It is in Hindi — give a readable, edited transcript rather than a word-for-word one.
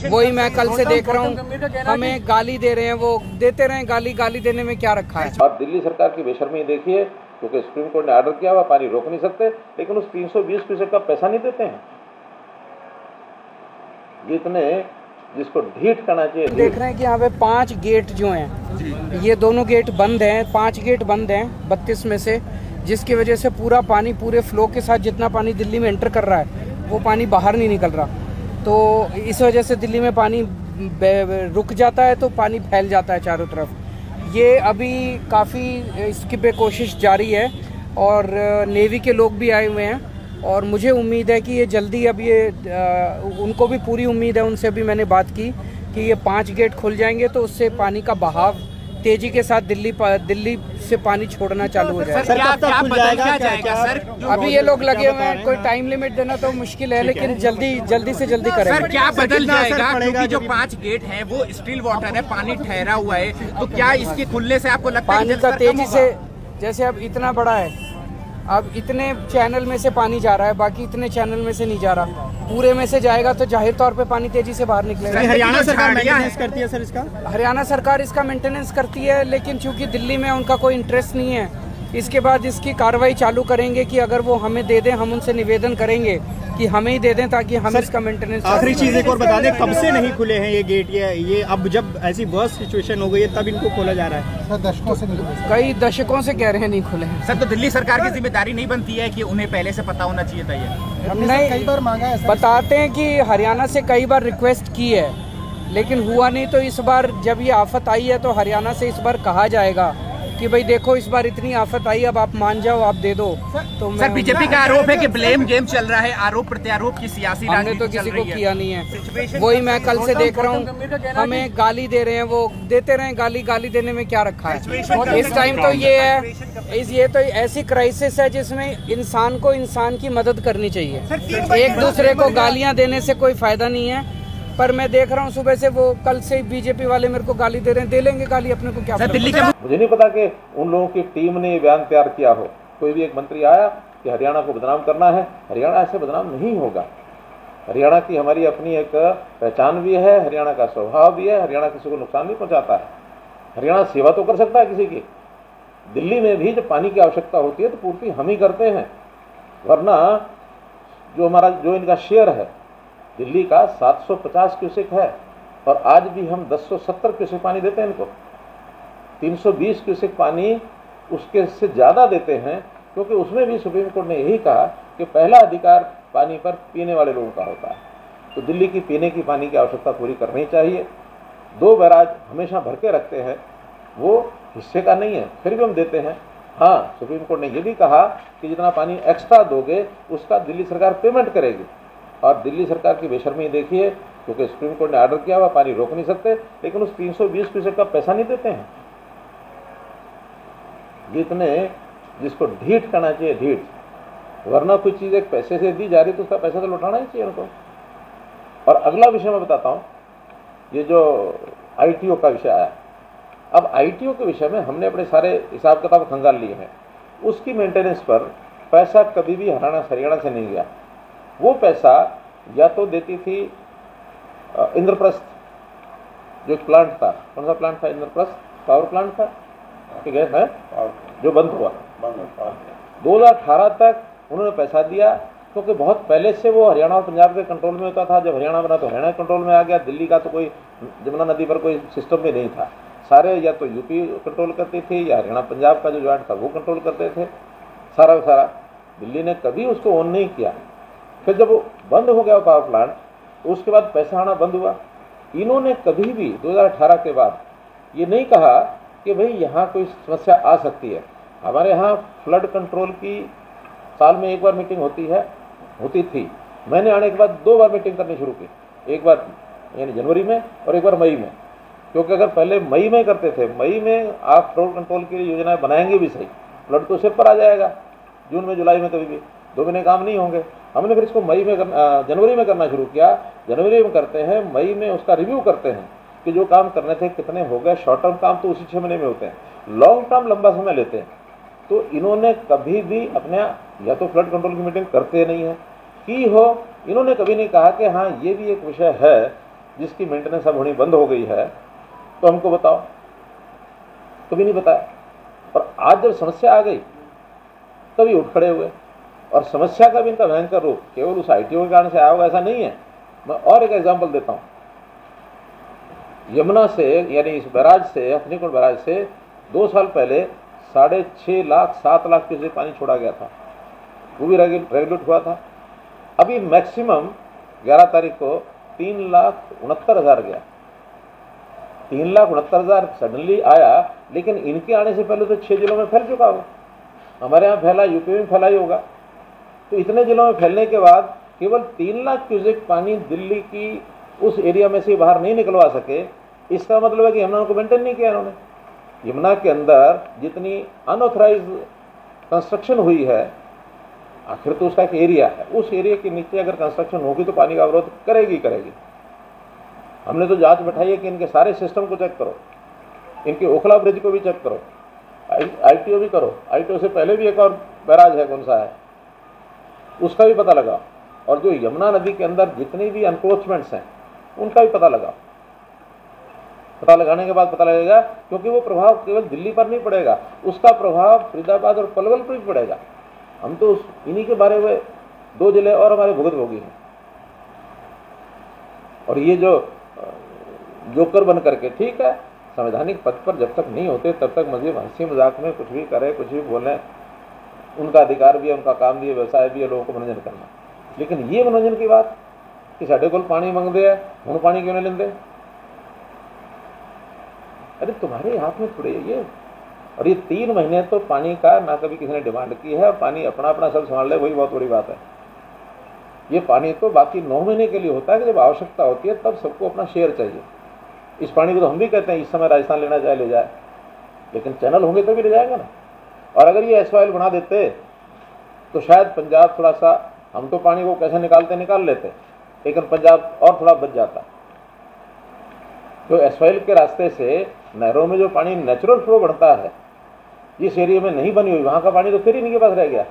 वही मैं कल से देख रहा हूँ, हमें गाली दे रहे हैं, वो देते रहे गाली, गाली देने में क्या रखा है। और दिल्ली सरकार की बेशर्मी देखिए, क्योंकि सुप्रीम कोर्ट ने ऑर्डर किया हुआ, पानी रोक नहीं सकते, लेकिन उस 320% का पैसा नहीं देते हैं। जितने जिसको ढीठ करना चाहिए। देख रहे हैं कि यहाँ पे 5 गेट जो हैं, ये दोनों गेट बंद हैं, 5 गेट बंद हैं 32 में से, जिसकी वजह से पूरा पानी पूरे फ्लो के साथ जितना पानी दिल्ली में एंटर कर रहा है वो पानी बाहर नहीं निकल रहा। तो इस वजह से दिल्ली में पानी रुक जाता है तो पानी फैल जाता है चारों तरफ। ये अभी काफ़ी इसकी पे कोशिश जारी है और नेवी के लोग भी आए हुए हैं और मुझे उम्मीद है कि ये जल्दी, अब ये उनको भी पूरी उम्मीद है, उनसे भी मैंने बात की कि ये 5 गेट खुल जाएंगे तो उससे पानी का बहाव तेजी के साथ दिल्ली से पानी छोड़ना चालू हो जाएगा। सर, अभी ये लोग लगे हुए हैं, कोई टाइम लिमिट देना तो मुश्किल है, लेकिन जल्दी से जल्दी करेंगे। सर, क्या बदल जाएगा? क्योंकि जो 5 गेट हैं वो स्टिल वाटर है, पानी ठहरा हुआ है, तो क्या इसके खुलने से आपको लगता है पानी का तेजी से, जैसे अब इतना बड़ा है, अब इतने चैनल में से पानी जा रहा है, बाकी इतने चैनल में से नहीं जा रहा, पूरे में से जाएगा तो जाहिर तौर पे पानी तेजी से बाहर निकलेगा। हरियाणा सरकार मेंटेनेंस करती है सर इसका? हरियाणा सरकार इसका मेंटेनेंस करती है, लेकिन चूंकि दिल्ली में उनका कोई इंटरेस्ट नहीं है, इसके बाद इसकी कार्रवाई चालू करेंगे कि अगर वो हमें दे दें, हम उनसे निवेदन करेंगे कि हमें ही दे दें ताकि हम इसका मेंटेनेंस। आखिरी चीज एक और बता दें, कब से नहीं खुले हैं ये गेट? ये अब जब ऐसी वर्स्ट सिचुएशन हो गई है तब इनको खोला जा रहा है। सर, दशकों से नहीं खुले, कई दशकों से कह रहे हैं नहीं खुले हैं। सर, तो दिल्ली सरकार की जिम्मेदारी नहीं बनती है कि उन्हें पहले से पता होना चाहिए था? ये हमने कई बार मांगा है, बताते हैं कि हरियाणा से कई बार रिक्वेस्ट की है लेकिन हुआ नहीं। तो इस बार जब ये आफत आई है तो हरियाणा से इस बार कहा जाएगा कि भाई देखो इस बार इतनी आफत आई, अब आप मान जाओ, आप दे दो। तो सर, बीजेपी का आरोप है कि ब्लेम गेम चल रहा है, आरोप प्रत्यारोप की सियासी हमने तो किसी को किया नहीं है। वही मैं कल से देख रहा हूँ, हमें गाली दे रहे हैं, वो देते रहे गाली, गाली देने में क्या रखा है। इस टाइम तो ये है, ये तो ऐसी क्राइसिस है जिसमें इंसान को इंसान की मदद करनी चाहिए। एक दूसरे को गालियाँ देने से कोई फायदा नहीं है। पर मैं देख रहा हूँ सुबह से वो कल से बीजेपी वाले मेरे को गाली दे रहे हैं, दे लेंगे गाली, अपने को क्या। दिल्ली का मुझे नहीं पता कि उन लोगों की टीम ने ये बयान तैयार किया हो। कोई भी एक मंत्री आया कि हरियाणा को बदनाम करना है, हरियाणा ऐसे बदनाम नहीं होगा। हरियाणा की हमारी अपनी एक पहचान भी है, हरियाणा का स्वभाव भी है, हरियाणा किसी को नुकसान नहीं पहुँचाता है। हरियाणा सेवा तो कर सकता है किसी की। दिल्ली में भी जब पानी की आवश्यकता होती है तो पूर्ति हम ही करते हैं, वरना जो इनका शेयर है दिल्ली का 750 क्यूसेक है और आज भी हम 1070 क्यूसेक पानी देते हैं इनको। 320 क्यूसेक पानी उसके से ज़्यादा देते हैं, क्योंकि उसमें भी सुप्रीम कोर्ट ने यही कहा कि पहला अधिकार पानी पर पीने वाले लोगों का होता है। तो दिल्ली की पीने की पानी की आवश्यकता पूरी करनी चाहिए। 2 बैराज हमेशा भर के रखते हैं, वो हिस्से का नहीं है, फिर भी हम देते हैं। हाँ, सुप्रीम कोर्ट ने यह भी कहा कि जितना पानी एक्स्ट्रा दोगे उसका दिल्ली सरकार पेमेंट करेगी। और दिल्ली सरकार की बेशर्मी देखिए, क्योंकि सुप्रीम कोर्ट ने ऑर्डर किया हुआ, पानी रोक नहीं सकते, लेकिन उस 320% का पैसा नहीं देते हैं। जितने जिसको ढीठ करना चाहिए ढीठ, वरना कोई चीज़ एक पैसे से दी जा रही तो उसका पैसा तो लौटाना ही चाहिए उनको। और अगला विषय मैं बताता हूँ, ये जो ITO का विषय आया। अब ITO के विषय में हमने अपने सारे हिसाब किताब खंगाल लिए हैं। उसकी मेंटेनेंस पर पैसा कभी भी हरियाणा से नहीं गया। वो पैसा या तो देती थी इंद्रप्रस्थ, जो एक प्लांट था, कौन सा प्लांट था? इंद्रप्रस्थ पावर प्लांट था, ठीक है, जो बंद हुआ 2018 तक। उन्होंने पैसा दिया क्योंकि बहुत पहले से वो हरियाणा और पंजाब के कंट्रोल में होता था। जब हरियाणा बना तो हरियाणा कंट्रोल में आ गया। दिल्ली का तो कोई जमुना नदी पर कोई सिस्टम भी नहीं था, सारे या तो यूपी कंट्रोल करती थी या हरियाणा पंजाब का जो जॉइंट था वो कंट्रोल करते थे। सारा दिल्ली ने कभी उसको ऑन नहीं किया। फिर जब वो बंद हो गया पावर प्लांट, तो उसके बाद पैसा आना बंद हुआ। इन्होंने कभी भी 2018 के बाद ये नहीं कहा कि भाई यहाँ कोई समस्या आ सकती है। हमारे यहाँ फ्लड कंट्रोल की साल में 1 बार मीटिंग होती थी। मैंने आने के बाद 2 बार मीटिंग करनी शुरू की, 1 बार यानी जनवरी में और 1 बार मई में। क्योंकि अगर पहले मई में करते थे, मई में आप फ्लड कंट्रोल की योजनाएं बनाएंगे भी सही, फ्लड तो सिर पर आ जाएगा। जून में जुलाई में कभी भी 2 महीने काम नहीं होंगे। हमने फिर इसको जनवरी में करना शुरू किया। जनवरी में करते हैं, मई में उसका रिव्यू करते हैं कि जो काम करने थे कितने हो गए। शॉर्ट टर्म काम तो उसी 6 महीने में होते हैं, लॉन्ग टर्म लंबा समय लेते हैं। तो इन्होंने कभी भी अपने या तो फ्लड कंट्रोल की मीटिंग करते नहीं है की हो। इन्होंने कभी नहीं कहा कि हाँ ये भी एक विषय है जिसकी मेंटेनेंस अब होनी बंद हो गई है, तो हमको बताओ, कभी नहीं बताया। और आज जब समस्या आ गई तभी उठ खड़े हुए। और समस्या का भी इनका भयंकर रूप केवल उस ITO के कारण से आया होगा ऐसा नहीं है। मैं और एक एग्जांपल देता हूँ। यमुना से, यानी इस बैराज से, हथनीकुंड बैराज से 2 साल पहले 6.5 लाख 7 लाख क्यूसेक पानी छोड़ा गया था, वो भी रेगुलेट हुआ था। अभी मैक्सिमम 11 तारीख को 3,69,000 गया। 3,69,000 सडनली आया, लेकिन इनके आने से पहले तो 6 जिलों में फैल चुका होगा। हमारे यहाँ फैला, यूपी में फैला ही होगा। तो इतने जिलों में फैलने के बाद केवल 3 लाख क्यूसेक पानी दिल्ली की उस एरिया में से बाहर नहीं निकलवा सके, इसका मतलब है कि यमुना को मेंटेन नहीं किया इन्होंने। यमुना के अंदर जितनी अनऑथराइज कंस्ट्रक्शन हुई है, आखिर तो उसका एक एरिया है, उस एरिया के नीचे अगर कंस्ट्रक्शन होगी तो पानी का अवरोध करेगी। हमने तो जांच बैठाई है कि इनके सारे सिस्टम को चेक करो, इनके ओखला ब्रिज को भी चेक करो, ITO भी करो। ITO से पहले भी एक और बैराज है, कौन सा है, उसका भी पता लगा। और जो यमुना नदी के अंदर जितनी भी एनक्रोचमेंट्स हैं उनका भी पता लगा। पता लगाने के बाद पता लगेगा, क्योंकि वो प्रभाव केवल दिल्ली पर नहीं पड़ेगा, उसका प्रभाव फरीदाबाद और पलवल पर भी पड़ेगा। हम तो इन्हीं के बारे में 2 जिले और हमारे भुगतभोगी हैं। और ये जो जोकर बन करके, ठीक है, संवैधानिक पद पर जब तक नहीं होते तब तक मजीद हंसी मजाक में कुछ भी करें, कुछ भी बोलें, उनका अधिकार भी है, उनका काम भी है, व्यवसाय भी है, लोगों को मनोरंजन करना। लेकिन ये मनोरंजन की बात कि साढ़े को पानी मंगते हैं, हम पानी क्यों नहीं लेंगे? अरे तुम्हारे हाथ में थोड़े ये। और ये 3 महीने तो पानी का ना कभी किसी ने डिमांड की है, पानी अपना अपना सब संभाल ले, वही बहुत बड़ी बात है। ये पानी तो बाकी 9 महीने के लिए होता है कि जब आवश्यकता होती है तब सबको अपना शेयर चाहिए। इस पानी को तो हम भी कहते हैं इस समय राजस्थान लेना चाहे ले जाए, लेकिन चैनल होंगे तो भी ले जाएगा ना। और अगर ये एसवाइल बना देते तो शायद पंजाब थोड़ा सा, हम तो पानी को कैसे निकाल लेते, लेकिन पंजाब और थोड़ा बच जाता। तो एसवाइल के रास्ते से नहरों में जो पानी नेचुरल फ्लो बढ़ता है, जिस एरिया में नहीं बनी हुई वहाँ का पानी तो फिर इनके पास रह गया।